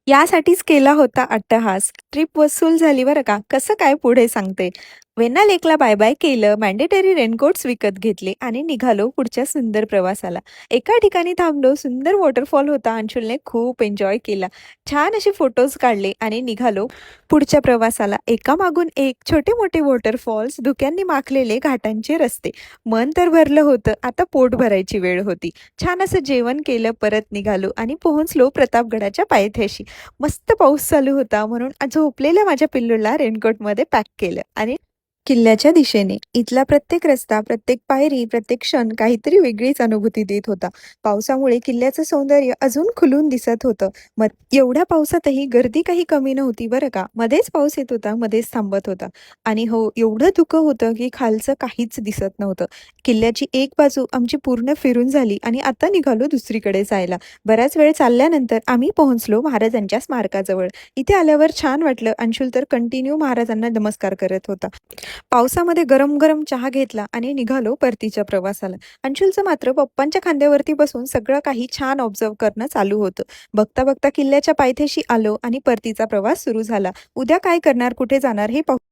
यासाठीच केला होता अट्टहास. ट्रिप वसूल झाली बरं का. कसं काय पुढे सांगते. वेण्णा लेकला बाय-बाय केलं, मॅन्डेटरी रेनकोट्स विकत घेतले आणि निघालो पुढच्या सुंदर प्रवासाला. एका ठिकाणी थांबलो, सुंदर वॉटरफॉल होता. अंशुलने खूप एन्जॉय केला. छान असे फोटोज काढले आणि निघालो पुढच्या प्रवासाला. एकामागून एक छोटे-मोठे वॉटरफॉल्स, धुक्यांनी माखलेले घाटांचे रस्ते. मन तर भरलं होतं, आता पोट भरायची वेळ होती. छान असं जेवण केलं, परत निघालो आणि पोहोचलो प्रतापगडाच्या पायथ्याशी. मस्त पाऊस चालू होता म्हणून झोपलेल्या माझ्या पिल्लूला रेनकोटमध्ये पॅक केलं आणि किल्ल्याच्या दिशेने. इथला प्रत्येक रस्ता, प्रत्येक पायरी, प्रत्येक क्षण काहीतरी वेगळीच अनुभूती देत होता. पावसामुळे किल्ल्याचं सौंदर्य अजून खुलून दिसत होतं. मग एवढ्या पावसातही गर्दी काही कमी नव्हती बरं का. मध्येच पाऊस येत होता, मध्येच थांबत होता. आणि हो, एवढं धुकं होतं की खालचं काहीच दिसत नव्हतं. किल्ल्याची एक बाजू आमची पूर्ण फिरून झाली आणि आता निघालो दुसरीकडे जायला. बराच वेळ चालल्यानंतर आम्ही पोहोचलो महाराजांच्या स्मारकाजवळ. इथे आल्यावर छान वाटलं. अंशुल तर कंटिन्यू महाराजांना नमस्कार करत होता. पावसामध्ये गरम-गरम चहा घेतला आणि निघालो परतीच्या प्रवासाला. अंशुलचं मात्र पप्पांच्या खांद्यावरती बसून सगळं काही छान ऑब्झर्व्ह करणं चालू होतं. बघता-बघता किल्ल्याच्या पायथ्याशी आलो आणि परतीचा प्रवास सुरू झाला. उद्या काय करणार, कुठे जाणार हे पाहू.